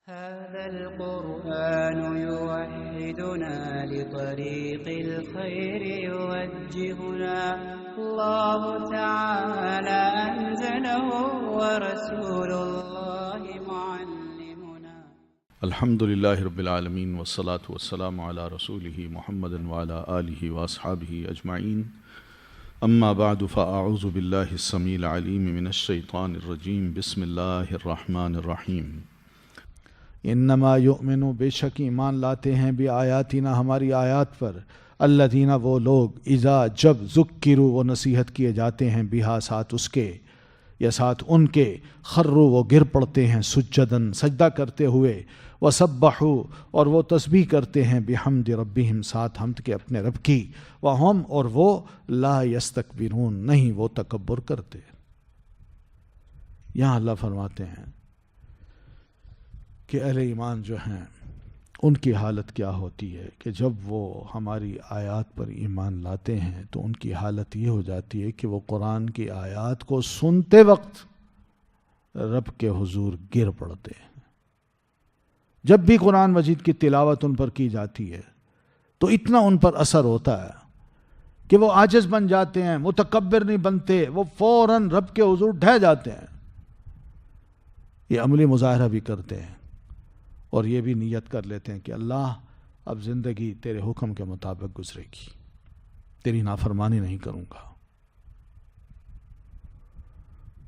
هذا القرآن يوحدنا لطريق الخير يوجهنا الله تعالى أنزله ورسول الله معلمنا. الحمد لله رب العالمين والصلاة والسلام على رسوله محمد وعلى آله وأصحابه أجمعين. أما بعد فأعوذ بالله السميع العليم من الشيطان الرجيم. بسم الله الرحمن الرحيم. انما یؤمن، بے شک ایمان لاتے ہیں بھی آیاتنا، ہماری آیات پر، الذین، وہ لوگ، اذا، جب، ذکروا، وہ نصیحت کیے جاتے ہیں، بہا، ساتھ اس کے یا ساتھ ان کے، خروا، وہ گر پڑتے ہیں، سجدن، سجدہ کرتے ہوئے، وسبحوا، اور وہ تسبیح کرتے ہیں، بحمد ربہم، ساتھ حمد کے اپنے رب کی، وہم، اور وہ، لا یستکبرون، نہیں وہ تکبر کرتے۔ یہاں اللہ فرماتے ہیں کہ اہل ایمان جو ہیں ان کی حالت کیا ہوتی ہے کہ جب وہ ہماری آیات پر ایمان لاتے ہیں تو ان کی حالت یہ ہو جاتی ہے کہ وہ قرآن کی آیات کو سنتے وقت رب کے حضور گر پڑتے ہیں۔ جب بھی قرآن مجید کی تلاوت ان پر کی جاتی ہے تو اتنا ان پر اثر ہوتا ہے کہ وہ عاجز بن جاتے ہیں، متکبر نہیں بنتے، وہ فوراً رب کے حضور ڈھہ جاتے ہیں۔ یہ عملی مظاہرہ بھی کرتے ہیں اور یہ بھی نیت کر لیتے ہیں کہ اللہ اب زندگی تیرے حکم کے مطابق گزرے گی، تیری نافرمانی نہیں کروں گا۔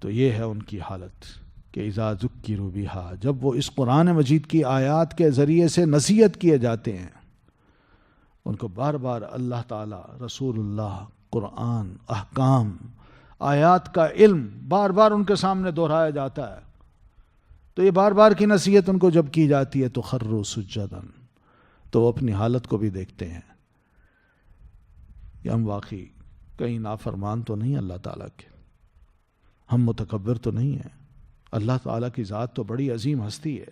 تو یہ ہے ان کی حالت کہ اذا ذکروا بہا، جب وہ اس قرآن مجید کی آیات کے ذریعے سے نصیحت کیے جاتے ہیں، ان کو بار بار اللہ تعالی، رسول اللہ، قرآن، احکام، آیات کا علم بار بار ان کے سامنے دہرایا جاتا ہے، تو یہ بار بار کی نصیحت ان کو جب کی جاتی ہے تو خروا سجدن، تو وہ اپنی حالت کو بھی دیکھتے ہیں کہ ہم واقعی کہیں نافرمان تو نہیں اللہ تعالیٰ کے، ہم متکبر تو نہیں ہیں، اللہ تعالیٰ کی ذات تو بڑی عظیم ہستی ہے،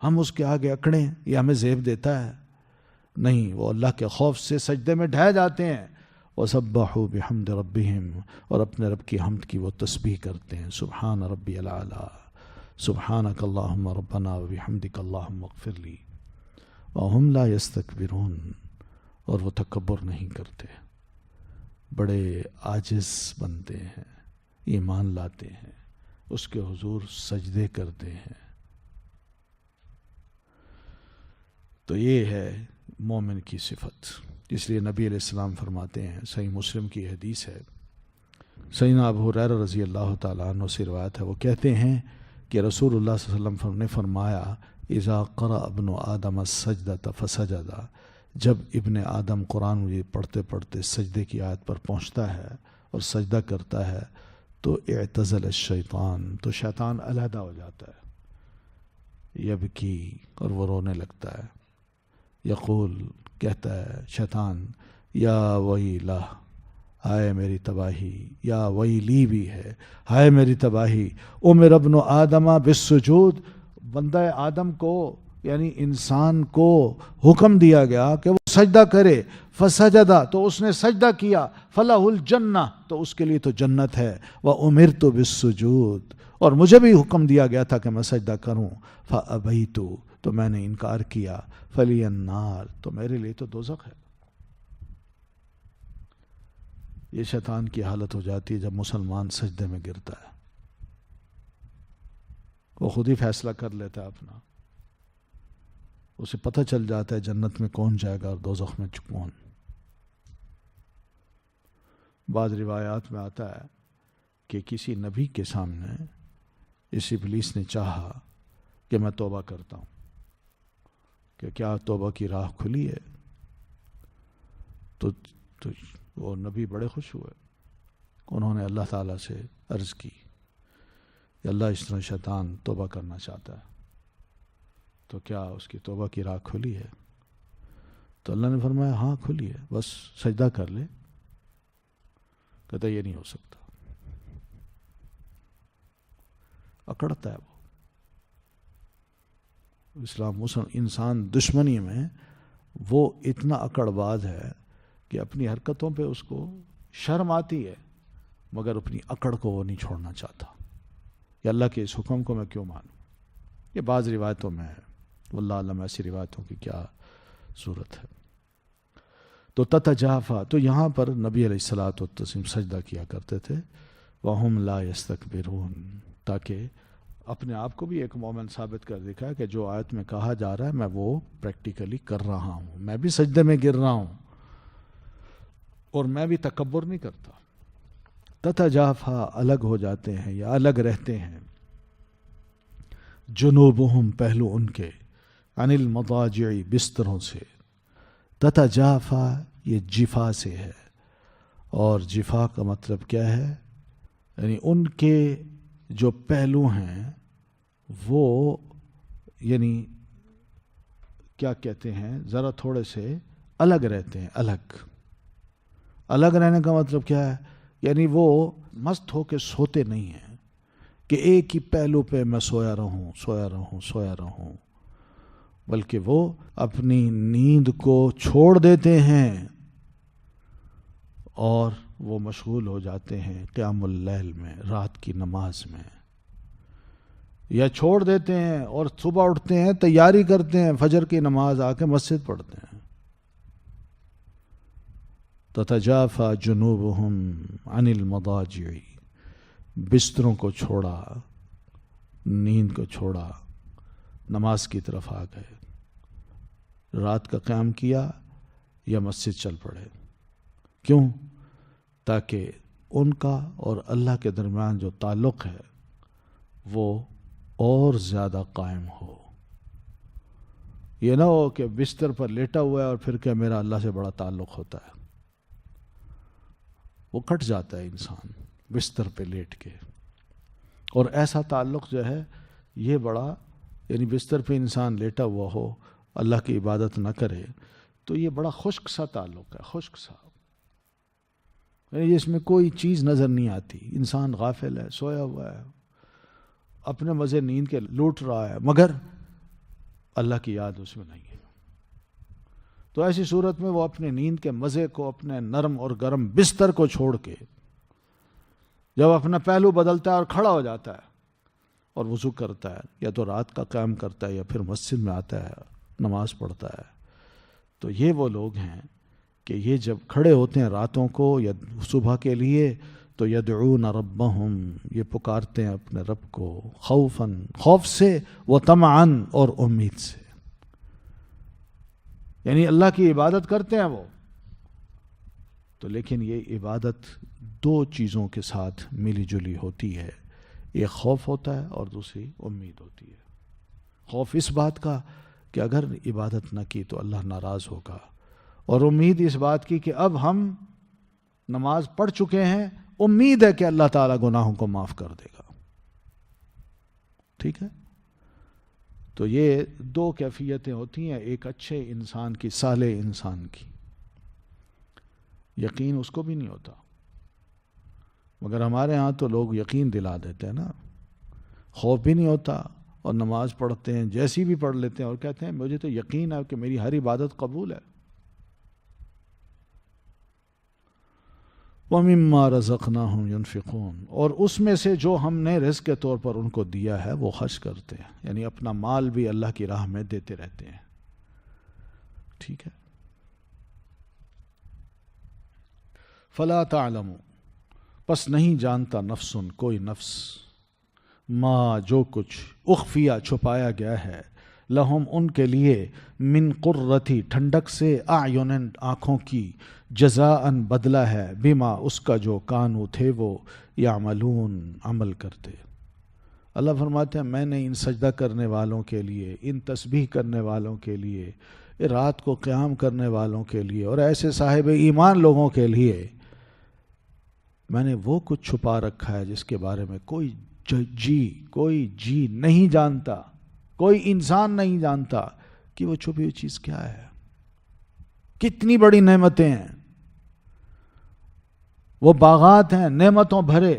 ہم اس کے آگے اکڑیں یہ ہمیں زیب دیتا ہے؟ نہیں، وہ اللہ کے خوف سے سجدے میں ڈھہ جاتے ہیں، وسبحوا بحمد ربہم، اور اپنے رب کی حمد کی وہ تسبیح کرتے ہیں، سبحان ربی الاعلیٰ، سبحانک اللہم ربنا وبحمدک اللہم اغفر لی، وہم لا یستکبرون، اور وہ تکبر نہیں کرتے، بڑے عاجز بنتے ہیں، ایمان لاتے ہیں، اس کے حضور سجدے کرتے ہیں۔ تو یہ ہے مومن کی صفت۔ اس لیے نبی علیہ السلام فرماتے ہیں، صحیح مسلم کی حدیث ہے، سیدنا ابو ہریرہ رضی اللہ تعالیٰ عنہ سے روایت ہے، وہ کہتے ہیں کہ رسول اللہ صلی اللہ علیہ وسلم نے فرمایا، اذا قرأ ابن آدم السجدۃ فسجد، جب ابن آدم قرآن مجید پڑھتے پڑھتے سجدے کی آیت پر پہنچتا ہے اور سجدہ کرتا ہے تو اعتزل الشیطان، تو شیطان علیحدہ ہو جاتا ہے، یبکی، اور وہ رونے لگتا ہے، یقول، کہتا ہے شیطان، یا ویلہ، ہائے میری تباہی، یا ویلی بھی ہے، ہائے میری تباہی، امر ابن آدم بالسجود، بندہ آدم کو یعنی انسان کو حکم دیا گیا کہ وہ سجدہ کرے، فسجدہ، تو اس نے سجدہ کیا، فلہ الجنہ، تو اس کے لیے تو جنت ہے، وامرت بالسجود، اور مجھے بھی حکم دیا گیا تھا کہ میں سجدہ کروں، فابیت، تو میں نے انکار کیا، فلی النار، تو میرے لیے تو دوزخ ہے۔ یہ شیطان کی حالت ہو جاتی ہے جب مسلمان سجدے میں گرتا ہے، وہ خود ہی فیصلہ کر لیتا ہے اپنا، اسے پتہ چل جاتا ہے جنت میں کون جائے گا اور دوزخ میں کون۔ بعض روایات میں آتا ہے کہ کسی نبی کے سامنے اس ابلیس نے چاہا کہ میں توبہ کرتا ہوں، کہ کیا توبہ کی راہ کھلی ہے، تو وہ نبی بڑے خوش ہوئے، انہوں نے اللہ تعالیٰ سے عرض کی کہ اللہ، اس طرح شیطان توبہ کرنا چاہتا ہے، تو کیا اس کی توبہ کی راہ کھلی ہے؟ تو اللہ نے فرمایا ہاں کھلی ہے، بس سجدہ کر لے۔ کہتا یہ نہیں ہو سکتا، اکڑتا ہے وہ۔ اسلام انسان دشمنی میں وہ اتنا اکڑ باز ہے کہ اپنی حرکتوں پہ اس کو شرم آتی ہے مگر اپنی اکڑ کو وہ نہیں چھوڑنا چاہتا کہ اللہ کے اس حکم کو میں کیوں مانوں۔ یہ بعض روایتوں میں ہے، واللہ علم ایسی روایتوں کی کیا صورت ہے۔ تو تتجافا، تو یہاں پر نبی علیہ الصلوۃ والتسلیم سجدہ کیا کرتے تھے، وہم لا یستکبرون، تاکہ اپنے آپ کو بھی ایک مومن ثابت کر دکھا کہ جو آیت میں کہا جا رہا ہے میں وہ پریکٹیکلی کر رہا ہوں، میں بھی سجدے میں گر رہا ہوں اور میں بھی تکبر نہیں کرتا۔ تتجافا، الگ ہو جاتے ہیں یا الگ رہتے ہیں، جنوبہم، پہلو ان کے، عن المضاجع، بستروں سے۔ تتجافا یہ جفا سے ہے، اور جفا کا مطلب کیا ہے؟ یعنی ان کے جو پہلو ہیں وہ یعنی کیا کہتے ہیں، ذرا تھوڑے سے الگ رہتے ہیں۔ الگ رہنے کا مطلب کیا ہے؟ یعنی وہ مست ہو کے سوتے نہیں ہیں کہ ایک ہی پہلو پہ میں سویا رہوں، بلکہ وہ اپنی نیند کو چھوڑ دیتے ہیں اور وہ مشغول ہو جاتے ہیں قیام اللیل میں، رات کی نماز میں، یا چھوڑ دیتے ہیں اور صبح اٹھتے ہیں، تیاری کرتے ہیں، فجر کی نماز آ کے مسجد پڑھتے ہیں۔ تتجافا جنوبہم عن المضاجع، بستروں کو چھوڑا، نیند کو چھوڑا، نماز کی طرف آ گئے، رات کا قیام کیا یا مسجد چل پڑے۔ کیوں؟ تاکہ ان کا اور اللہ کے درمیان جو تعلق ہے وہ اور زیادہ قائم ہو۔ یہ نہ ہو کہ بستر پر لیٹا ہوا ہے اور پھر کہ میرا اللہ سے بڑا تعلق ہوتا ہے، وہ کٹ جاتا ہے انسان بستر پہ لیٹ کے۔ اور ایسا تعلق جو ہے یہ بڑا، یعنی بستر پہ انسان لیٹا ہوا ہو، اللہ کی عبادت نہ کرے، تو یہ بڑا خشک سا تعلق ہے، خشک سا، یعنی اس میں کوئی چیز نظر نہیں آتی، انسان غافل ہے، سویا ہوا ہے، اپنے مزے نیند کے لوٹ رہا ہے، مگر اللہ کی یاد اس میں نہیں ہے۔ تو ایسی صورت میں وہ اپنے نیند کے مزے کو، اپنے نرم اور گرم بستر کو چھوڑ کے جب اپنا پہلو بدلتا ہے اور کھڑا ہو جاتا ہے اور وضو کرتا ہے، یا تو رات کا قیام کرتا ہے یا پھر مسجد میں آتا ہے، نماز پڑھتا ہے، تو یہ وہ لوگ ہیں کہ یہ جب کھڑے ہوتے ہیں راتوں کو یا صبح کے لیے تو یدعون ربہم، یہ پکارتے ہیں اپنے رب کو، خوفاً، خوف سے، وطمعاً، اور امید سے، یعنی اللہ کی عبادت کرتے ہیں وہ تو، لیکن یہ عبادت دو چیزوں کے ساتھ ملی جلی ہوتی ہے، ایک خوف ہوتا ہے اور دوسری امید ہوتی ہے۔ خوف اس بات کا کہ اگر عبادت نہ کی تو اللہ ناراض ہوگا، اور امید اس بات کی کہ اب ہم نماز پڑھ چکے ہیں، امید ہے کہ اللہ تعالیٰ گناہوں کو معاف کر دے گا۔ ٹھیک ہے؟ تو یہ دو کیفیتیں ہوتی ہیں ایک اچھے انسان کی، صالح انسان کی۔ یقین اس کو بھی نہیں ہوتا، مگر ہمارے ہاں تو لوگ یقین دلا دیتے ہیں نا، خوف بھی نہیں ہوتا اور نماز پڑھتے ہیں، جیسی بھی پڑھ لیتے ہیں اور کہتے ہیں مجھے تو یقین ہے کہ میری ہر عبادت قبول ہے۔ وَمِمَّا رَزَقْنَاهُمْ يُنْفِقُونَ، اور اس میں سے جو ہم نے رزق کے طور پر ان کو دیا ہے وہ خرچ کرتے ہیں، یعنی اپنا مال بھی اللہ کی راہ میں دیتے رہتے ہیں۔ ٹھیک ہے؟ فَلَا تَعْلَمُ، پس نہیں جانتا، نفس، کوئی نفس، ما، جو کچھ، اخفیہ، چھپایا گیا ہے، لہم، ان کے لیے، من قرتی، ٹھنڈک سے، اعین، آنکھوں کی، جزاءً، بدلہ ہے، بما، اس کا جو، کانو، تھے وہ، یعملون، عمل کرتے۔ اللہ فرماتے ہیں میں نے ان سجدہ کرنے والوں کے لیے، ان تسبیح کرنے والوں کے لیے، رات کو قیام کرنے والوں کے لیے، اور ایسے صاحب ایمان لوگوں کے لیے میں نے وہ کچھ چھپا رکھا ہے جس کے بارے میں کوئی جی نہیں جانتا، کوئی انسان نہیں جانتا کہ وہ چھپی ہوئی چیز کیا ہے۔ کتنی بڑی نعمتیں ہیں، وہ باغات ہیں نعمتوں بھرے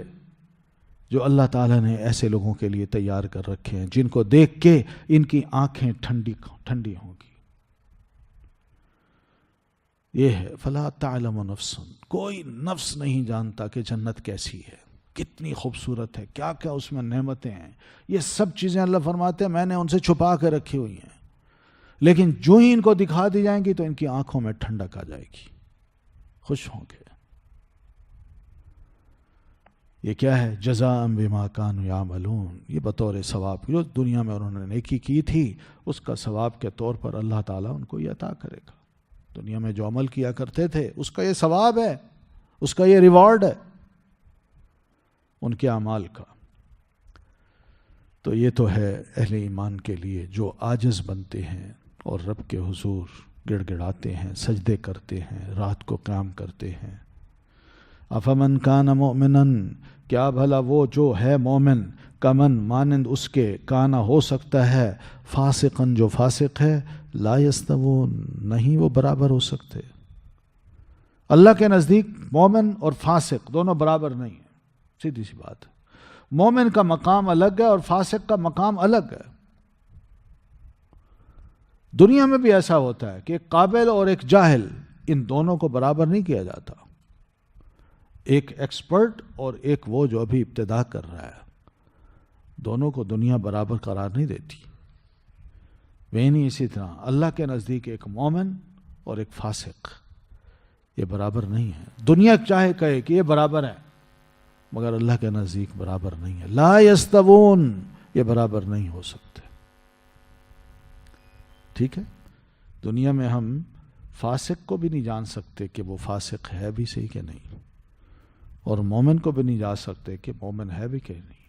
جو اللہ تعالیٰ نے ایسے لوگوں کے لیے تیار کر رکھے ہیں جن کو دیکھ کے ان کی آنکھیں ٹھنڈی ہوں گی۔ یہ ہے فلا تعلم نفس، کوئی نفس نہیں جانتا کہ جنت کیسی ہے، کتنی خوبصورت ہے، کیا کیا اس میں نعمتیں ہیں. یہ سب چیزیں اللہ فرماتے ہیں میں نے ان سے چھپا کے رکھی ہوئی ہیں، لیکن جو ہی ان کو دکھا دی جائیں گی تو ان کی آنکھوں میں ٹھنڈک آ جائے گی، خوش ہوں گے. یہ کیا ہے؟ جزاء بما کانوا یعملون، یہ بطور ثواب جو دنیا میں انہوں نے نیکی کی تھی اس کا ثواب کے طور پر اللہ تعالیٰ ان کو یہ عطا کرے گا. دنیا میں جو عمل کیا کرتے تھے اس کا یہ ثواب ہے، اس کا یہ ریوارڈ ہے ان کے اعمال کا. تو یہ تو ہے اہل ایمان کے لیے جو عاجز بنتے ہیں اور رب کے حضور گڑ گڑاتے ہیں، سجدے کرتے ہیں، رات کو قیام کرتے ہیں. افمن کان مؤمنا، کیا بھلا وہ جو ہے مومن، کمن مانند اس کے، کانا ہو سکتا ہے، فاسقن جو فاسق ہے، لا یستوون نہیں وہ برابر ہو سکتے. اللہ کے نزدیک مومن اور فاسق دونوں برابر نہیں ہیں، سیدھی سی بات ہے. مومن کا مقام الگ ہے اور فاسق کا مقام الگ ہے. دنیا میں بھی ایسا ہوتا ہے کہ ایک قابل اور ایک جاہل، ان دونوں کو برابر نہیں کیا جاتا. ایک ایکسپرٹ اور ایک وہ جو ابھی ابتدا کر رہا ہے، دونوں کو دنیا برابر قرار نہیں دیتی. وہ نہیں اسی طرح اللہ کے نزدیک ایک مومن اور ایک فاسق یہ برابر نہیں ہے. دنیا چاہے کہے کہ یہ برابر ہے مگر اللہ کے نزدیک برابر نہیں ہے. لا یستوون، یہ برابر نہیں ہو سکتے. ٹھیک ہے، دنیا میں ہم فاسق کو بھی نہیں جان سکتے کہ وہ فاسق ہے بھی صحیح کہ نہیں، اور مومن کو بھی نہیں جا سکتے کہ مومن ہے بھی کہ نہیں،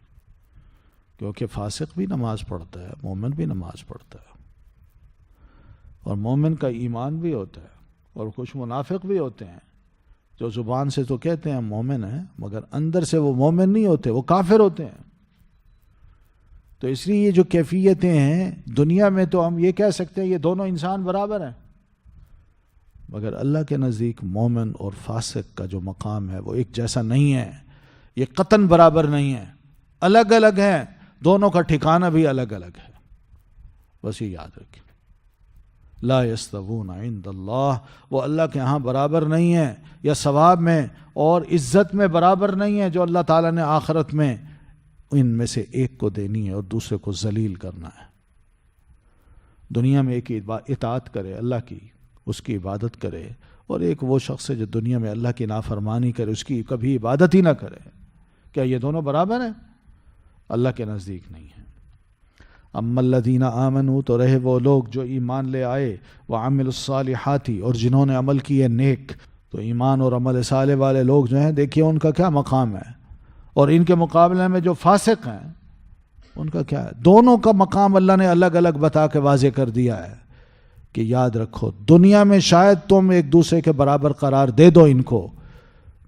کیونکہ فاسق بھی نماز پڑھتا ہے، مومن بھی نماز پڑھتا ہے، اور مومن کا ایمان بھی ہوتا ہے. اور کچھ منافق بھی ہوتے ہیں جو زبان سے تو کہتے ہیں مومن ہیں مگر اندر سے وہ مومن نہیں ہوتے، وہ کافر ہوتے ہیں. تو اس لیے یہ جو کیفیتیں ہیں دنیا میں تو ہم یہ کہہ سکتے ہیں یہ دونوں انسان برابر ہیں، مگر اللہ کے نزدیک مومن اور فاسق کا جو مقام ہے وہ ایک جیسا نہیں ہے. یہ قطعاً برابر نہیں ہے، الگ الگ ہیں، دونوں کا ٹھکانہ بھی الگ الگ ہے. بس یہ یاد رکھیں، لا یستوون عند اللہ، وہ اللہ کے ہاں برابر نہیں ہے، یا ثواب میں اور عزت میں برابر نہیں ہے جو اللہ تعالیٰ نے آخرت میں ان میں سے ایک کو دینی ہے اور دوسرے کو ذلیل کرنا ہے. دنیا میں ایک اطاعت کرے اللہ کی، اس کی عبادت کرے، اور ایک وہ شخص ہے جو دنیا میں اللہ کی نافرمانی کرے، اس کی کبھی عبادت ہی نہ کرے. کیا یہ دونوں برابر ہیں؟ اللہ کے نزدیک نہیں ہیں. اما الذین آمنوا، تو رہے وہ لوگ جو ایمان لے آئے، وعملوا الصالحات، اور جنہوں نے عمل کیے نیک. تو ایمان اور عمل صالح والے لوگ جو ہیں دیکھیے ان کا کیا مقام ہے، اور ان کے مقابلے میں جو فاسق ہیں ان کا کیا ہے. دونوں کا مقام اللہ نے الگ الگ بتا کے واضح کر دیا ہے کہ یاد رکھو دنیا میں شاید تم ایک دوسرے کے برابر قرار دے دو ان کو،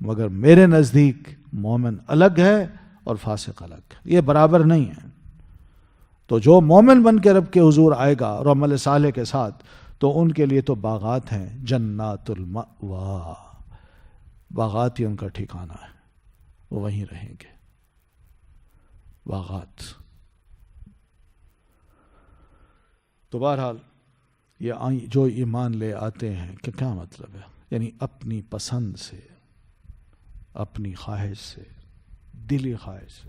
مگر میرے نزدیک مومن الگ ہے اور فاسق الگ ہے، یہ برابر نہیں ہے. تو جو مومن بن کے رب کے حضور آئے گا اور عمل صالح کے ساتھ، تو ان کے لیے تو باغات ہیں، جنات المأوا، باغات ہی ان کا ٹھکانہ ہے، وہ وہیں رہیں گے. باغات. تو بہرحال یہ جو ایمان لے آتے ہیں کہ کیا مطلب ہے، یعنی اپنی پسند سے، اپنی خواہش سے، دلی خواہش سے،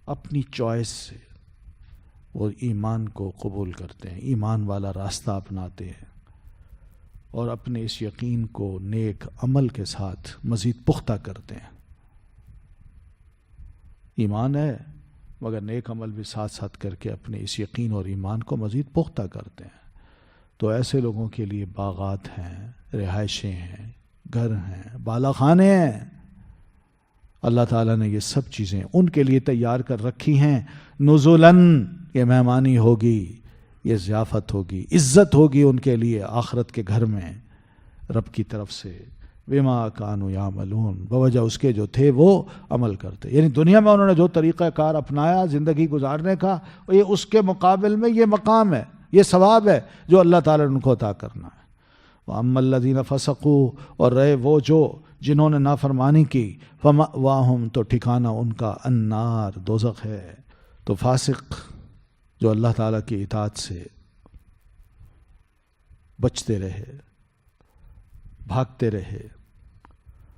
اپنی چوائس سے وہ ایمان کو قبول کرتے ہیں، ایمان والا راستہ اپناتے ہیں، اور اپنے اس یقین کو نیک عمل کے ساتھ مزید پختہ کرتے ہیں. ایمان ہے مگر نیک عمل بھی ساتھ ساتھ کر کے اپنے اس یقین اور ایمان کو مزید پختہ کرتے ہیں. تو ایسے لوگوں کے لیے باغات ہیں، رہائشیں ہیں، گھر ہیں، بالا خانے ہیں. اللہ تعالیٰ نے یہ سب چیزیں ان کے لیے تیار کر رکھی ہیں. نزلاً، یہ مہمانی ہوگی، یہ ضیافت ہوگی، عزت ہوگی ان کے لیے آخرت کے گھر میں رب کی طرف سے. بما کانوا یعملون، بوجہ اس کے جو تھے وہ عمل کرتے. یعنی دنیا میں انہوں نے جو طریقہ کار اپنایا زندگی گزارنے کا، یہ اس کے مقابل میں یہ مقام ہے، یہ ثواب ہے جو اللہ تعالیٰ نے ان کو عطا کرنا ہے. وَأَمَّا الَّذِينَ فَسَقُوا، اور رہے وہ جو جنہوں نے نافرمانی کی، فَمَأْوَاهُمْ، تو ٹھکانہ ان کا النار، دوزخ ہے. تو فاسق جو اللہ تعالیٰ کی اطاعت سے بچتے رہے، بھاگتے رہے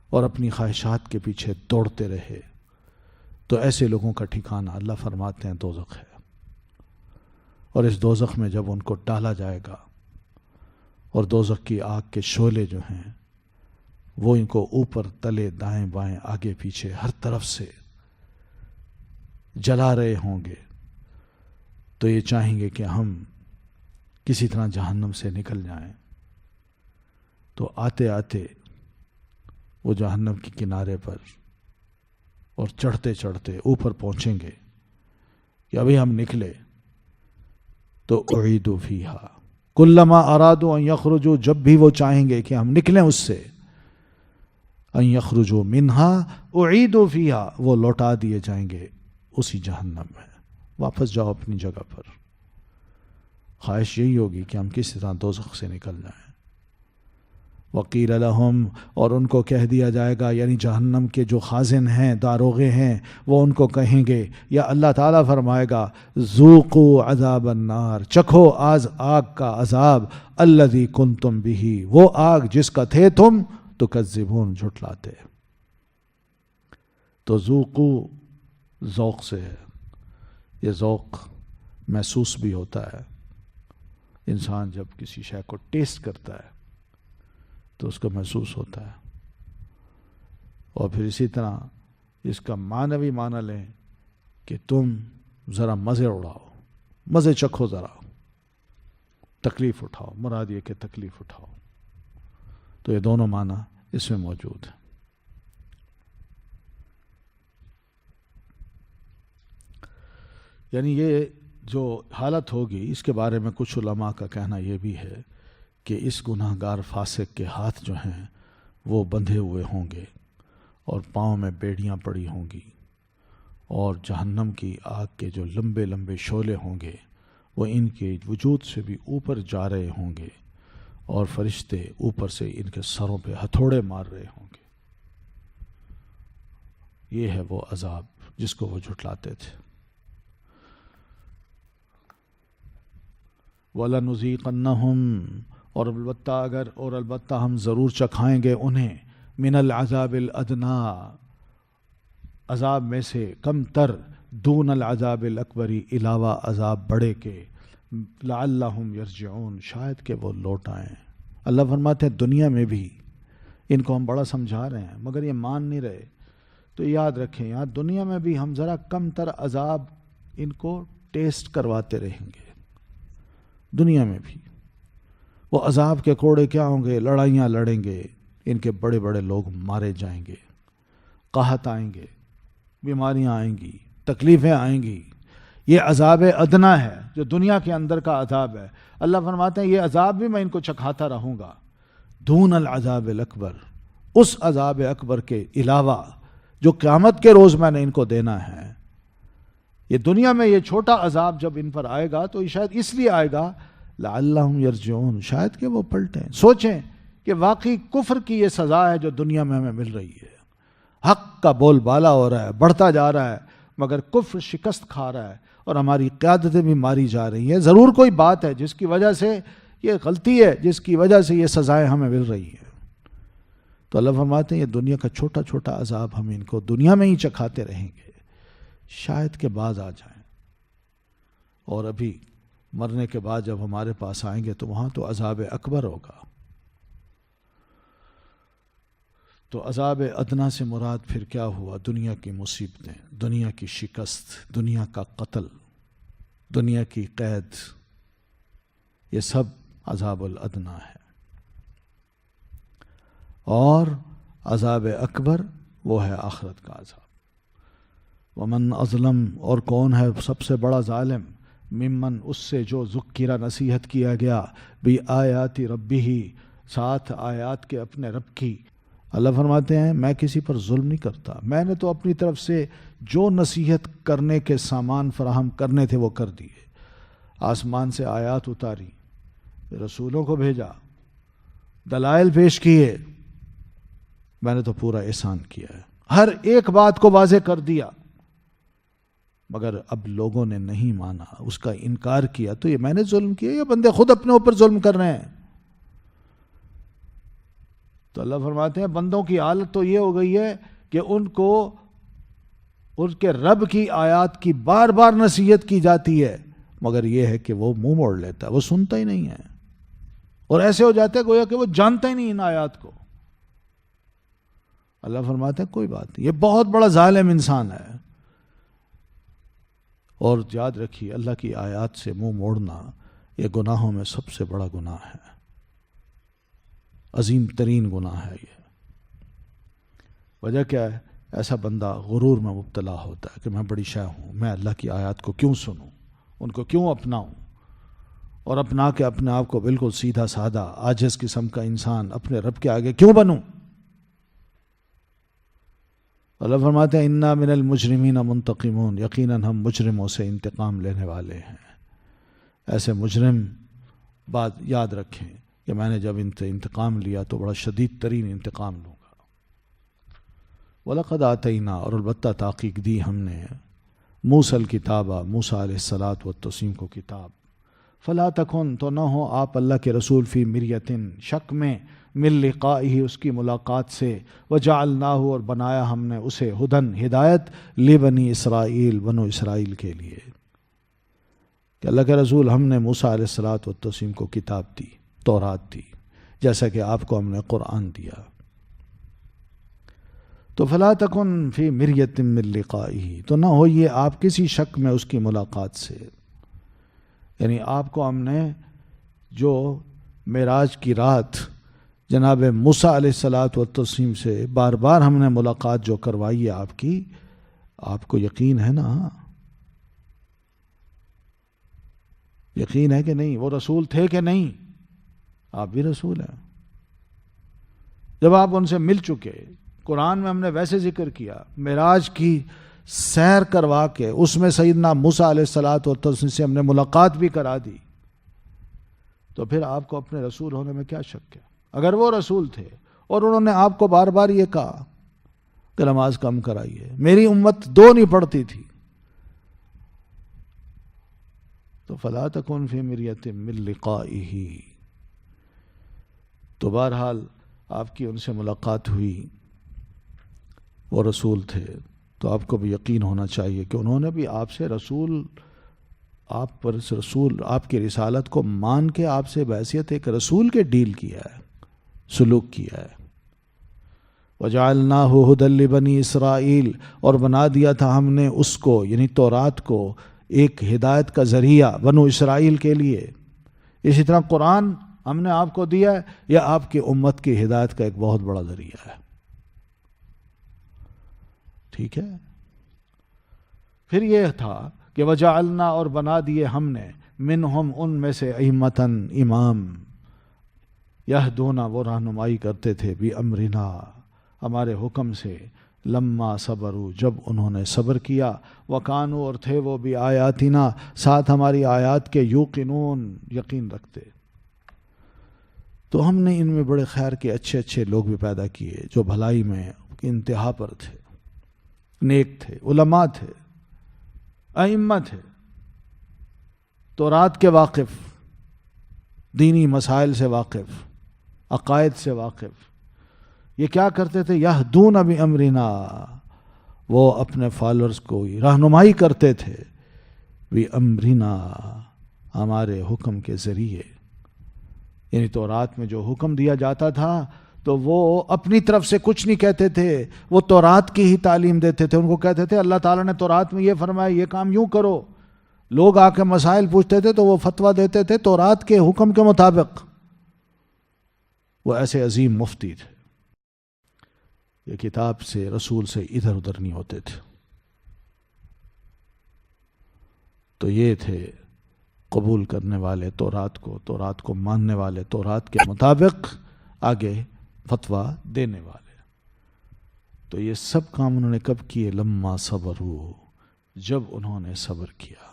اور اپنی خواہشات کے پیچھے دوڑتے رہے، تو ایسے لوگوں کا ٹھکانہ اللہ فرماتے ہیں دوزخ ہے. اور اس دوزخ میں جب ان کو ڈالا جائے گا اور دوزخ کی آگ کے شعلے جو ہیں وہ ان کو اوپر تلے دائیں بائیں آگے پیچھے ہر طرف سے جلا رہے ہوں گے، تو یہ چاہیں گے کہ ہم کسی طرح جہنم سے نکل جائیں. تو آتے آتے وہ جہنم کی کنارے پر اور چڑھتے چڑھتے اوپر پہنچیں گے کہ ابھی ہم نکلے تو اعیدوا فیہا کلما ارادوا ان یخرجوا، جب بھی وہ چاہیں گے کہ ہم نکلیں اس سے، ان یخرجوا منہا اعیدوا فیہا، وہ لوٹا دیے جائیں گے اسی جہنم میں. واپس جاؤ اپنی جگہ پر. خواہش یہی ہوگی کہ ہم کسی طرح دوزخ سے نکل جائیں. وقیل لہم، اور ان کو کہہ دیا جائے گا، یعنی جہنم کے جو خازن ہیں، داروغے ہیں، وہ ان کو کہیں گے، یا اللہ تعالیٰ فرمائے گا ذوقوا عذاب النار، چکھو آج آگ کا عذاب، الذی کنتم بہ، وہ آگ جس کا تھے تم تکذبون، جھٹلاتے. تو ذوقوا ذوق سے ہے، یہ ذوق محسوس بھی ہوتا ہے. انسان جب کسی شے کو ٹیسٹ کرتا ہے تو اس کو محسوس ہوتا ہے. اور پھر اسی طرح اس کا معنوی معنی لیں کہ تم ذرا مزے اڑاؤ، مزے چکھو، ذرا تکلیف اٹھاؤ، مراد یہ کہ تکلیف اٹھاؤ. تو یہ دونوں معنی اس میں موجود ہیں. یعنی یہ جو حالت ہوگی اس کے بارے میں کچھ علماء کا کہنا یہ بھی ہے کہ اس گناہ گار فاسق کے ہاتھ جو ہیں وہ بندھے ہوئے ہوں گے اور پاؤں میں بیڑیاں پڑی ہوں گی، اور جہنم کی آگ کے جو لمبے لمبے شعلے ہوں گے وہ ان کے وجود سے بھی اوپر جا رہے ہوں گے، اور فرشتے اوپر سے ان کے سروں پہ ہتھوڑے مار رہے ہوں گے. یہ ہے وہ عذاب جس کو وہ جھٹلاتے تھے. وَلَنُذِيقَنَّهُمْ، اور البتہ ہم ضرور چکھائیں گے انہیں، من العذاب الادنیٰ، عذاب میں سے کم تر، دون العذاب الاکبری، علاوہ عذاب بڑے کے، لعلہم یرجعون، شاید کہ وہ لوٹ آئیں. اللہ فرماتے ہیں دنیا میں بھی ان کو ہم بڑا سمجھا رہے ہیں مگر یہ مان نہیں رہے. تو یاد رکھیں یہاں دنیا میں بھی ہم ذرا کم تر عذاب ان کو ٹیسٹ کرواتے رہیں گے. دنیا میں بھی وہ عذاب کے کوڑے کیا ہوں گے، لڑائیاں لڑیں گے، ان کے بڑے بڑے لوگ مارے جائیں گے، قحط آئیں گے، بیماریاں آئیں گی، تکلیفیں آئیں گی. یہ عذاب ادنا ہے جو دنیا کے اندر کا عذاب ہے. اللہ فرماتے ہیں یہ عذاب بھی میں ان کو چکھاتا رہوں گا، دون العذاب الاکبر، اس عذاب اکبر کے علاوہ جو قیامت کے روز میں نے ان کو دینا ہے. یہ دنیا میں یہ چھوٹا عذاب جب ان پر آئے گا تو یہ شاید اس لیے آئے گا لعلہم یرجعون، شاید کہ وہ پلٹیں، سوچیں کہ واقعی کفر کی یہ سزا ہے جو دنیا میں ہمیں مل رہی ہے. حق کا بول بالا ہو رہا ہے، بڑھتا جا رہا ہے، مگر کفر شکست کھا رہا ہے اور ہماری قیادتیں بھی ماری جا رہی ہیں. ضرور کوئی بات ہے جس کی وجہ سے یہ غلطی ہے، جس کی وجہ سے یہ سزائیں ہمیں مل رہی ہیں. تو اللہ فرماتے ہیں یہ دنیا کا چھوٹا چھوٹا عذاب ہم ان کو دنیا میں ہی چکھاتے رہیں گے، شاید کہ باز آ جائیں. اور ابھی مرنے کے بعد جب ہمارے پاس آئیں گے تو وہاں تو عذاب اکبر ہوگا. تو عذاب ادنا سے مراد پھر کیا ہوا؟ دنیا کی مصیبتیں، دنیا کی شکست، دنیا کا قتل، دنیا کی قید، یہ سب عذاب الادنا ہے. اور عذاب اکبر وہ ہے آخرت کا عذاب. ومن اظلم، اور کون ہے سب سے بڑا ظالم، ممن، اس سے جو ذکر نصیحت کیا گیا، بھی آیات ربہ، ساتھ آیات کے اپنے رب کی. اللہ فرماتے ہیں میں کسی پر ظلم نہیں کرتا، میں نے تو اپنی طرف سے جو نصیحت کرنے کے سامان فراہم کرنے تھے وہ کر دیے. آسمان سے آیات اتاری، رسولوں کو بھیجا، دلائل پیش کیے، میں نے تو پورا احسان کیا ہے، ہر ایک بات کو واضح کر دیا. مگر اب لوگوں نے نہیں مانا، اس کا انکار کیا. تو یہ میں نے ظلم کیا یا بندے خود اپنے اوپر ظلم کر رہے ہیں؟ تو اللہ فرماتے ہیں بندوں کی حالت تو یہ ہو گئی ہے کہ ان کو ان کے رب کی آیات کی بار بار نصیحت کی جاتی ہے، مگر یہ ہے کہ وہ منہ موڑ لیتا ہے، وہ سنتا ہی نہیں ہے، اور ایسے ہو جاتا ہے گویا کہ وہ جانتا ہی نہیں ان آیات کو۔ اللہ فرماتا ہے کوئی بات نہیں، یہ بہت بڑا ظالم انسان ہے۔ اور یاد رکھیے اللہ کی آیات سے منہ موڑنا یہ گناہوں میں سب سے بڑا گناہ ہے، عظیم ترین گناہ ہے یہ۔ وجہ کیا ہے؟ ایسا بندہ غرور میں مبتلا ہوتا ہے کہ میں بڑی شے ہوں، میں اللہ کی آیات کو کیوں سنوں، ان کو کیوں اپناؤں، اور اپنا کے اپنے آپ کو بالکل سیدھا سادہ عاجز قسم کا انسان اپنے رب کے آگے کیوں بنوں؟ اللہ فرماتے ہیں انا من المجرمین منتقمون، یقیناً ہم مجرموں سے انتقام لینے والے ہیں۔ ایسے مجرم بات یاد رکھیں کہ میں نے جب ان سے انتقام لیا تو بڑا شدید ترین انتقام لوں گا۔ وَلَقَدْ آتَيْنَا، اور البتہ تحقیق دی ہم نے موسیٰ الکتابہ، موسیٰ علیہ الصلاۃ والتسلیم کو کتاب، فلا تکن، تو نہ ہو آپ اللہ کے رسول، فی مریتن، شک میں، من لقائہ، اس کی ملاقات سے، وجعلناہ، اور بنایا ہم نے اسے، ہدن، ہدایت، لبنی اسرائیل، بنو اسرائیل کے لیے، کہ اللہ کے رسول ہم نے موسیٰ علیہ الصلاۃ والتسلیم کو کتاب دی، تورات دی، جیسا کہ آپ کو ہم نے قرآن دیا۔ تو فلا تکن فی مریت من لقائہ، تو نہ ہوئیے آپ کسی شک میں اس کی ملاقات سے، یعنی آپ کو ہم نے جو معراج کی رات جناب موسیٰ علیہ الصلاۃ والتسلیم سے بار بار ہم نے ملاقات جو کروائی ہے آپ کی، آپ کو یقین ہے نا؟ یقین ہے کہ نہیں؟ وہ رسول تھے کہ نہیں؟ آپ بھی رسول ہیں۔ جب آپ ان سے مل چکے، قرآن میں ہم نے ویسے ذکر کیا، معراج کی سیر کروا کے اس میں سیدنا موسیٰ علیہ الصلاۃ والتسلیم سے ہم نے ملاقات بھی کرا دی، تو پھر آپ کو اپنے رسول ہونے میں کیا شک ہے؟ اگر وہ رسول تھے اور انہوں نے آپ کو بار بار یہ کہا کہ نماز کم کرائیے، میری امت 2 نہیں پڑھتی تھی، تو فلا تکن فی مریۃ من لقائہ، تو بہرحال آپ کی ان سے ملاقات ہوئی، وہ رسول تھے، تو آپ کو بھی یقین ہونا چاہیے کہ انہوں نے بھی آپ سے رسول، آپ پر رسول، آپ کی رسالت کو مان کے آپ سے بحیثیت ایک رسول کے ڈیل کیا ہے، سلوک کیا ہے۔ وجعلناہ ھدی لبنی اسرائیل، اور بنا دیا تھا ہم نے اس کو، یعنی تورات کو، ایک ہدایت کا ذریعہ بنو اسرائیل کے لیے۔ اسی طرح قرآن ہم نے آپ کو دیا ہے، یا آپ کی امت کی ہدایت کا ایک بہت بڑا ذریعہ ہے۔ ٹھیک ہے؟ پھر یہ تھا کہ وجعلنا، اور بنا دیے ہم نے، منہم، ان میں سے، ائمتاً، امام، یہدون، وہ رہنمائی کرتے تھے، بامرنا، ہمارے حکم سے، لما صبروا، جب انہوں نے صبر کیا، وکانوا، اور تھے وہ، بآیاتنا، ساتھ ہماری آیات کے، یوقنون، یقین رکھتے۔ تو ہم نے ان میں بڑے خیر کے اچھے اچھے لوگ بھی پیدا کیے جو بھلائی میں انتہا پر تھے، نیک تھے، علماء تھے، ائمہ تھے، تورات کے واقف، دینی مسائل سے واقف، عقائد سے واقف۔ یہ کیا کرتے تھے؟ یہدون بامرنا، وہ اپنے فالورز کو رہنمائی کرتے تھے، بامرنا، ہمارے حکم کے ذریعے، یعنی تورات میں جو حکم دیا جاتا تھا تو وہ اپنی طرف سے کچھ نہیں کہتے تھے، وہ تورات کی ہی تعلیم دیتے تھے۔ ان کو کہتے تھے اللہ تعالیٰ نے تورات میں یہ فرمایا، یہ کام یوں کرو۔ لوگ آ کے مسائل پوچھتے تھے تو وہ فتویٰ دیتے تھے تورات کے حکم کے مطابق۔ وہ ایسے عظیم مفتی تھے، یہ کتاب سے، رسول سے ادھر ادھر نہیں ہوتے تھے۔ تو یہ تھے قبول کرنے والے تورات کو ماننے والے، تورات کے مطابق آگے فتویٰ دینے والے۔ تو یہ سب کام انہوں نے کب کیے؟ لما صبروا، جب انہوں نے صبر کیا،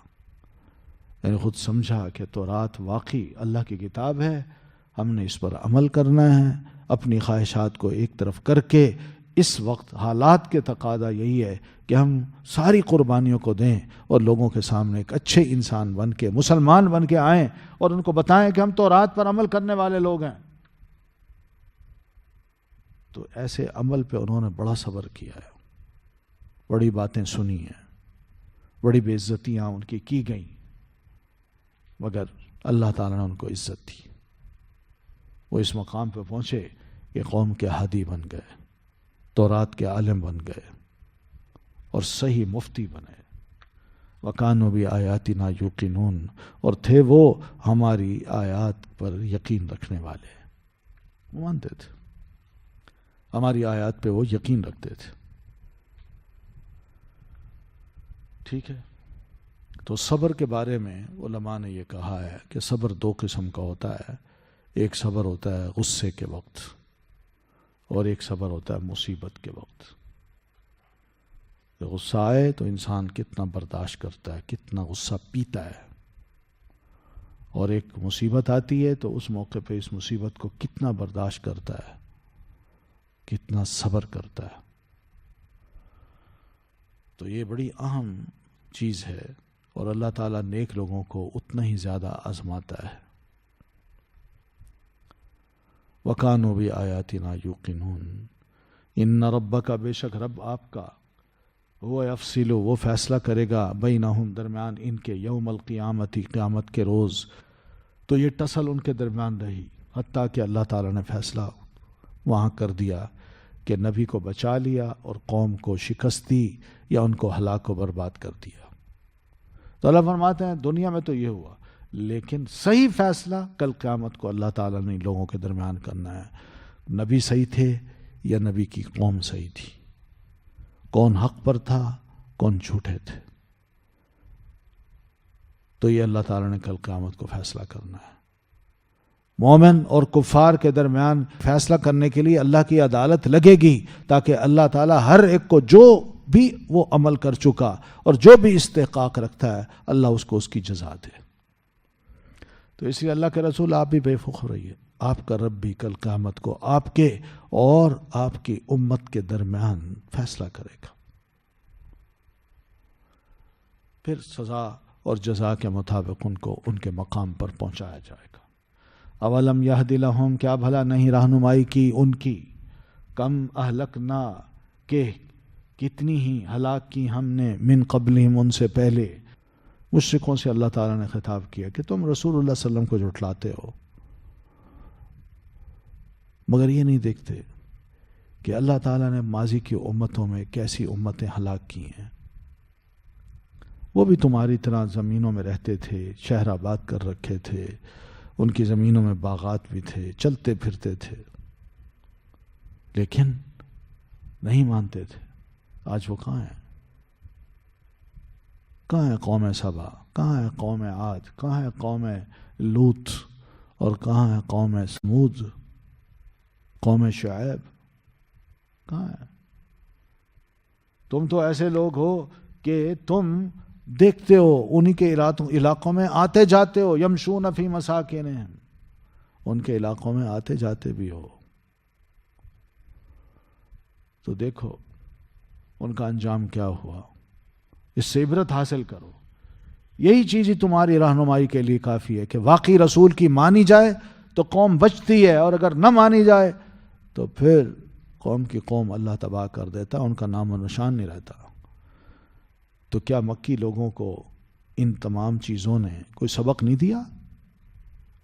یعنی خود سمجھا کہ تورات واقعی اللہ کی کتاب ہے، ہم نے اس پر عمل کرنا ہے، اپنی خواہشات کو ایک طرف کر کے۔ اس وقت حالات کے تقاضا یہی ہے کہ ہم ساری قربانیوں کو دیں اور لوگوں کے سامنے ایک اچھے انسان بن کے، مسلمان بن کے آئیں اور ان کو بتائیں کہ ہم تورات پر عمل کرنے والے لوگ ہیں۔ تو ایسے عمل پہ انہوں نے بڑا صبر کیا ہے۔ بڑی باتیں سنی ہیں، بڑی بے عزتیاں ان کی گئیں، مگر اللہ تعالیٰ نے ان کو عزت دی. وہ اس مقام پہ پہنچے کہ قوم کے ہادی بن گئے، تورات کے عالم بن گئے اور صحیح مفتی بنے. وَكَانُوا بِآيَاتِنَا يُوقِنُونَ، اور تھے وہ ہماری آیات پر یقین رکھنے والے. وہ مانتے تھے، ہماری آیات پہ وہ یقین رکھتے تھے. ٹھیک ہے. تو صبر کے بارے میں علماء نے یہ کہا ہے کہ صبر دو قسم کا ہوتا ہے. ایک صبر ہوتا ہے غصے کے وقت، اور ایک صبر ہوتا ہے مصیبت کے وقت. غصہ آئے تو انسان کتنا برداشت کرتا ہے، کتنا غصہ پیتا ہے، اور ایک مصیبت آتی ہے تو اس موقع پہ اس مصیبت کو کتنا برداشت کرتا ہے، کتنا صبر کرتا ہے. تو یہ بڑی اہم چیز ہے، اور اللہ تعالیٰ نیک لوگوں کو اتنا ہی زیادہ آزماتا ہے. وَكَانُوا بِآيَاتِنَا يُوقِنُونَ إِنَّ رَبَّكَ، بے شک رب آپ کا، وہ یفصل، وہ فیصلہ کرے گا، بینہم، درمیان ان کے، یوم القیامت، قیامت کے روز. تو یہ ٹسل ان کے درمیان رہی، حتیٰ کہ اللہ تعالیٰ نے فیصلہ وہاں کر دیا کہ نبی کو بچا لیا اور قوم کو شکست دی یا ان کو ہلاک و برباد کر دیا. تو اللہ فرماتے ہیں دنیا میں تو یہ ہوا، لیکن صحیح فیصلہ کل قیامت کو اللہ تعالیٰ نے لوگوں کے درمیان کرنا ہے. نبی صحیح تھے یا نبی کی قوم صحیح تھی، کون حق پر تھا، کون جھوٹے تھے. تو یہ اللہ تعالیٰ نے کل قیامت کو فیصلہ کرنا ہے. مومن اور کفار کے درمیان فیصلہ کرنے کے لیے اللہ کی عدالت لگے گی، تاکہ اللہ تعالیٰ ہر ایک کو جو بھی وہ عمل کر چکا اور جو بھی استحقاق رکھتا ہے، اللہ اس کو اس کی جزا دے. تو اس لیے اللہ کے رسول آپ بھی بے فخر رہیے، آپ کا رب بھی کل قیامت کو آپ کے اور آپ کی امت کے درمیان فیصلہ کرے گا. پھر سزا اور جزا کے مطابق ان کو ان کے مقام پر پہنچایا جائے گا. اولم یہد لہم، کیا بھلا نہیں رہنمائی کی ان کی، کم اہلکنا، کہ کتنی ہی ہلاک کی ہم نے، من قبلہم، ان سے پہلے. مشرکوں سے اللہ تعالیٰ نے خطاب کیا کہ تم رسول اللہ صلی اللہ علیہ وسلم کو جھٹلاتے ہو، مگر یہ نہیں دیکھتے کہ اللہ تعالیٰ نے ماضی کی امتوں میں کیسی امتیں ہلاک کی ہیں. وہ بھی تمہاری طرح زمینوں میں رہتے تھے، شہر آباد کر رکھے تھے، ان کی زمینوں میں باغات بھی تھے، چلتے پھرتے تھے، لیکن نہیں مانتے تھے. آج وہ کہاں ہیں؟ کہاں ہے قوم سبا، کہاں ہے قوم عاد، کہاں ہے قوم لوط، اور کہاں ہے قوم سمود، قوم شعیب، کہاں ہے؟ تم تو ایسے لوگ ہو کہ تم دیکھتے ہو، انہی کے علاقوں میں آتے جاتے ہو، یمشون فی مساکنہم، ان کے علاقوں میں آتے جاتے بھی ہو. تو دیکھو ان کا انجام کیا ہوا. اس سے عبرت حاصل کرو. یہی چیز ہی تمہاری رہنمائی کے لیے کافی ہے کہ واقعی رسول کی مانی جائے تو قوم بچتی ہے، اور اگر نہ مانی جائے تو پھر قوم کی قوم اللہ تباہ کر دیتا، ان کا نام و نشان نہیں رہتا. تو کیا مکی لوگوں کو ان تمام چیزوں نے کوئی سبق نہیں دیا؟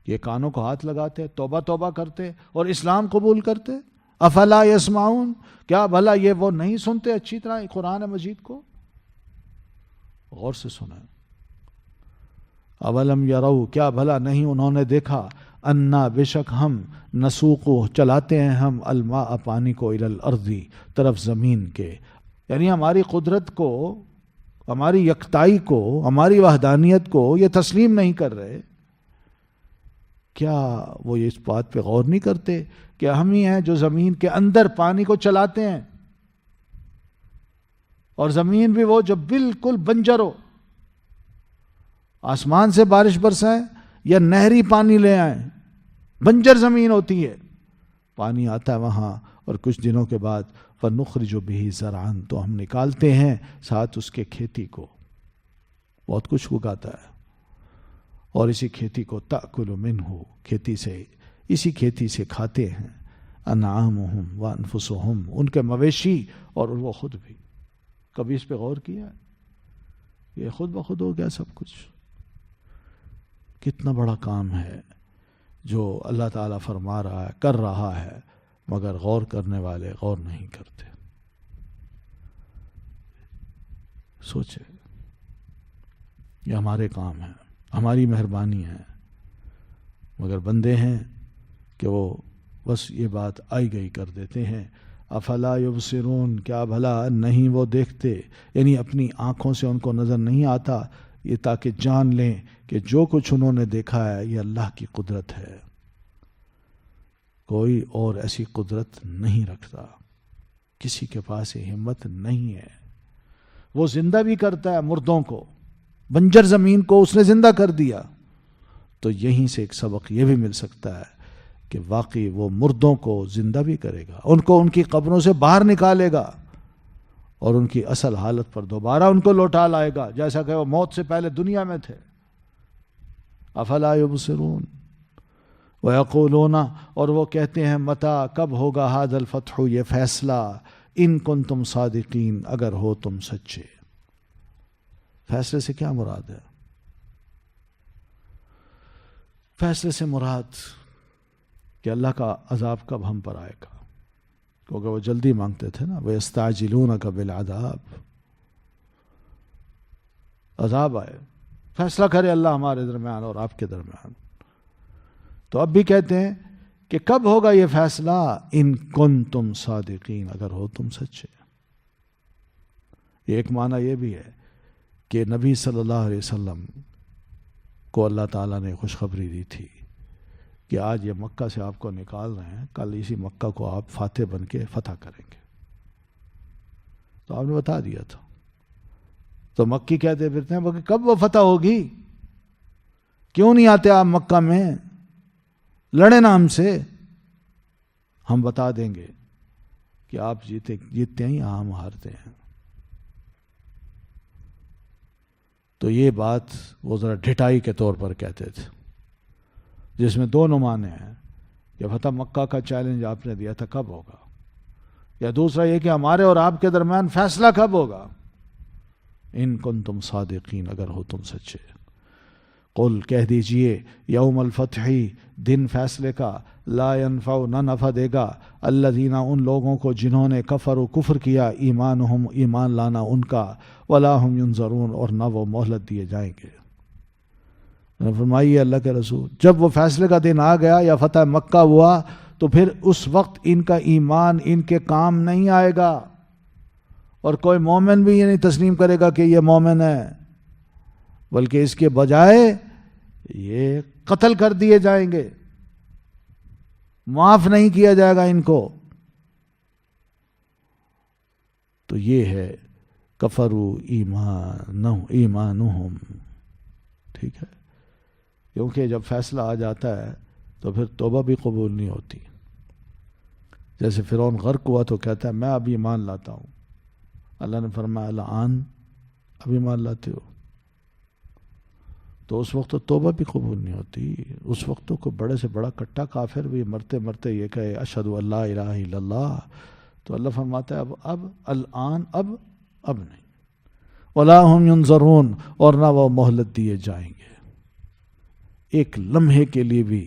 یہ کانوں کو ہاتھ لگاتے، توبہ توبہ کرتے اور اسلام قبول کرتے. افلا یسمعون، کیا بھلا یہ وہ نہیں سنتے اچھی طرح قرآن مجید کو؟ غور سے سنیں. اولم یرو، کیا بھلا نہیں انہوں نے دیکھا، انا، بے شک ہم، نسوقو، چلاتے ہیں ہم، الماء، پانی کو، الی الارض، طرف زمین کے. یعنی ہماری قدرت کو، ہماری یکتائی کو، ہماری وحدانیت کو یہ تسلیم نہیں کر رہے. کیا وہ اس بات پہ غور نہیں کرتے کہ ہم ہی ہیں جو زمین کے اندر پانی کو چلاتے ہیں، اور زمین بھی وہ جو بالکل بنجر ہو، آسمان سے بارش برسائیں یا نہری پانی لے آئیں، بنجر زمین ہوتی ہے، پانی آتا ہے وہاں، اور کچھ دنوں کے بعد فَنُخْرِجُ بِهِ زَرْعًا، تو ہم نکالتے ہیں ساتھ اس کے کھیتی کو، بہت کچھ اگاتا ہے، اور اسی کھیتی کو تأکل منہ، کھیتی سے، اسی کھیتی سے کھاتے ہیں، انعامہم وانفسہم، ان کے مویشی اور وہ خود بھی. کبھی اس پہ غور کیا؟ یہ خود بخود ہو گیا سب کچھ. کتنا بڑا کام ہے جو اللہ تعالیٰ فرما رہا ہے، کر رہا ہے، مگر غور کرنے والے غور نہیں کرتے. سوچے، یہ ہمارے کام ہیں، ہماری مہربانی ہے، مگر بندے ہیں کہ وہ بس یہ بات آئی گئی کر دیتے ہیں. افلا یبصرون، کیا بھلا نہیں وہ دیکھتے؟ یعنی اپنی آنکھوں سے ان کو نظر نہیں آتا، یہ تاکہ جان لیں کہ جو کچھ انہوں نے دیکھا ہے یہ اللہ کی قدرت ہے. کوئی اور ایسی قدرت نہیں رکھتا، کسی کے پاس یہ ہمت نہیں ہے. وہ زندہ بھی کرتا ہے مردوں کو، بنجر زمین کو اس نے زندہ کر دیا. تو یہیں سے ایک سبق یہ بھی مل سکتا ہے کہ واقعی وہ مردوں کو زندہ بھی کرے گا، ان کو ان کی قبروں سے باہر نکالے گا اور ان کی اصل حالت پر دوبارہ ان کو لوٹا لائے گا جیسا کہ وہ موت سے پہلے دنیا میں تھے. افلا یبصرون ویقولون، اور وہ کہتے ہیں متا، کب ہوگا ھذا الفتح، یہ فیصلہ، ان کنتم صادقین، اگر ہو تم سچے. فیصلے سے کیا مراد ہے؟ فیصلے سے مراد کہ اللہ کا عذاب کب ہم پر آئے گا، کیونکہ وہ جلدی مانگتے تھے نا. وَيَسْتَعْجِلُونَكَ بِالْعَذَابِ، عذاب آئے، فیصلہ کرے اللہ ہمارے درمیان اور آپ کے درمیان. تو اب بھی کہتے ہیں کہ کب ہوگا یہ فیصلہ، ان کنتم صادقین، اگر ہو تم سچے. ایک معنی یہ بھی ہے کہ نبی صلی اللہ علیہ وسلم کو اللہ تعالیٰ نے خوشخبری دی تھی کہ آج یہ مکہ سے آپ کو نکال رہے ہیں، کل اسی مکہ کو آپ فاتح بن کے فتح کریں گے. تو آپ نے بتا دیا تھا. تو مکی کہتے پھرتے ہیں کہ کب وہ فتح ہوگی، کیوں نہیں آتے آپ مکہ میں، لڑے نا ہم سے، ہم بتا دیں گے کہ آپ جیتتے ہیں یا ہم ہارتے ہیں. تو یہ بات وہ ذرا ڈھٹائی کے طور پر کہتے تھے، جس میں دو معنی ہیں کہ فتح مکہ کا چیلنج آپ نے دیا تھا کب ہوگا، یا دوسرا یہ کہ ہمارے اور آپ کے درمیان فیصلہ کب ہوگا. ان کنتم صادقین، اگر ہو تم سچے. قل، کہہ دیجئے، یوم الفتح، دن فیصلے کا، لا ينفع، نہ نفع دے گا، الذین، ان لوگوں کو جنہوں نے کفروا، کفر کیا، ایمانہم، ایمان لانا ان کا، ولا هم ینظرون، اور نہ وہ مہلت دیے جائیں گے. فرمائیے اللہ کے رسول، جب وہ فیصلے کا دن آ گیا یا فتح مکہ ہوا تو پھر اس وقت ان کا ایمان ان کے کام نہیں آئے گا، اور کوئی مومن بھی یہ نہیں تسلیم کرے گا کہ یہ مومن ہے، بلکہ اس کے بجائے یہ قتل کر دیے جائیں گے، معاف نہیں کیا جائے گا ان کو. تو یہ ہے کفروا ایمانہم. ٹھیک ہے، کیونکہ جب فیصلہ آ جاتا ہے تو پھر توبہ بھی قبول نہیں ہوتی. جیسے فرعون غرق ہوا تو کہتا ہے میں اب ایمان لاتا ہوں. اللہ نے فرمایا الآن، اب ایمان لاتے ہو؟ تو اس وقت تو توبہ بھی قبول نہیں ہوتی. اس وقت تو کوئی بڑے سے بڑا کٹا کافر بھی مرتے مرتے یہ کہے اشہد ان لا الہ الا اللہ، تو اللہ فرماتا ہے اب الآن، اب نہیں. ولا هم ينظرون، اور نہ وہ مہلت دیے جائیں گے. ایک لمحے کے لیے بھی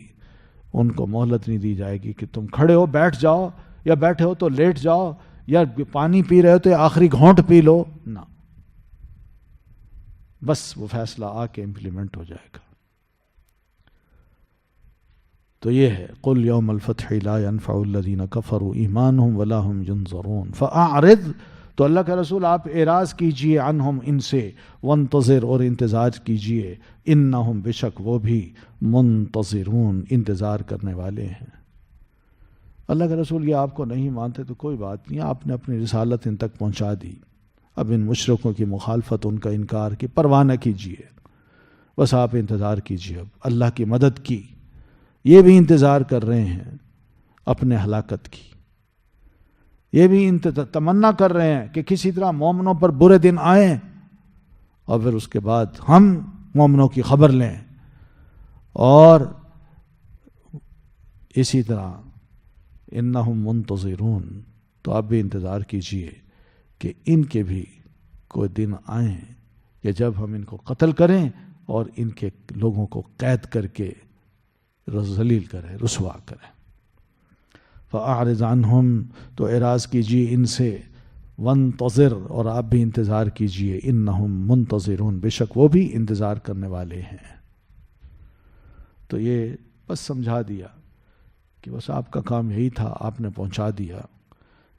ان کو مہلت نہیں دی جائے گی کہ تم کھڑے ہو بیٹھ جاؤ، یا بیٹھے ہو تو لیٹ جاؤ، یا پانی پی رہے ہو تو آخری گھونٹ پی لو، نہ. بس وہ فیصلہ آ کے امپلیمنٹ ہو جائے گا. تو یہ ہے قل یوم الفتح لا ينفع الذین کفروا ایمانہم ولا هم ینظرون فاعرض، تو اللہ کے رسول آپ اعراض کیجئے عنہم، ان سے، وانتظر، اور انتظار کیجئے، انہم، بے شک وہ بھی، منتظرون، انتظار کرنے والے ہیں. اللہ کے رسول یہ آپ کو نہیں مانتے تو کوئی بات نہیں، آپ نے اپنی رسالت ان تک پہنچا دی. اب ان مشرکوں کی مخالفت، ان کا انکار کی پرواہ نہ کیجئے، بس آپ انتظار کیجئے اب اللہ کی مدد کی. یہ بھی انتظار کر رہے ہیں اپنے ہلاکت کی، یہ بھی تمنا کر رہے ہیں کہ کسی طرح مومنوں پر برے دن آئیں اور پھر اس کے بعد ہم مومنوں کی خبر لیں. اور اسی طرح انہم منتظرون، تو آپ بھی انتظار کیجئے کہ ان کے بھی کوئی دن آئیں کہ جب ہم ان کو قتل کریں اور ان کے لوگوں کو قید کر کے ذلیل کریں، رسوا کریں۔ فَأَعْرِضْ عَنْهُمْ، تو اعراض کیجیے ان سے، وَانْتَظِرْ، اور آپ بھی انتظار کیجیے، إِنَّهُمْ مُنْتَظِرُونَ، بے شک وہ بھی انتظار کرنے والے ہیں۔ تو یہ بس سمجھا دیا کہ بس آپ کا کام یہی تھا، آپ نے پہنچا دیا،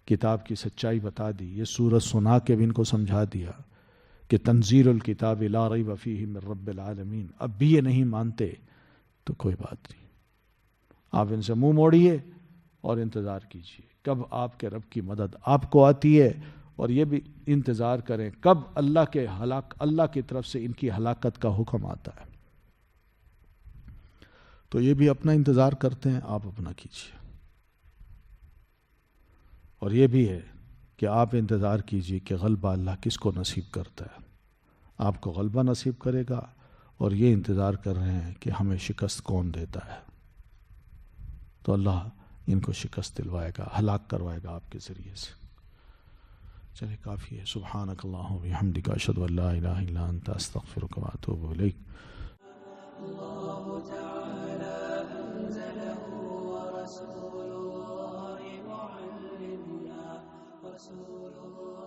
کتاب کی سچائی بتا دی، یہ سورت سنا کے بھی ان کو سمجھا دیا کہ تنزیل الکتاب لا ریب فیہ من رب العالمین۔ اب بھی یہ نہیں مانتے تو کوئی بات نہیں، آپ ان سے منہ موڑیے اور انتظار کیجیے کب آپ کے رب کی مدد آپ کو آتی ہے، اور یہ بھی انتظار کریں کب اللہ کی طرف سے ان کی ہلاکت کا حکم آتا ہے۔ تو یہ بھی اپنا انتظار کرتے ہیں، آپ اپنا کیجیے، اور یہ بھی ہے کہ آپ انتظار کیجیے کہ غلبہ اللہ کس کو نصیب کرتا ہے، آپ کو غلبہ نصیب کرے گا، اور یہ انتظار کر رہے ہیں کہ ہمیں شکست کون دیتا ہے، تو اللہ ان کو شکست دلوائے گا، ہلاک کروائے گا آپ کے ذریعے سے۔ چلے کافی ہے۔ سبحانک اللہم و بحمدک، اشہد ان لا الہ الا انت، استغفرک و اتوب الیک۔ رسول الله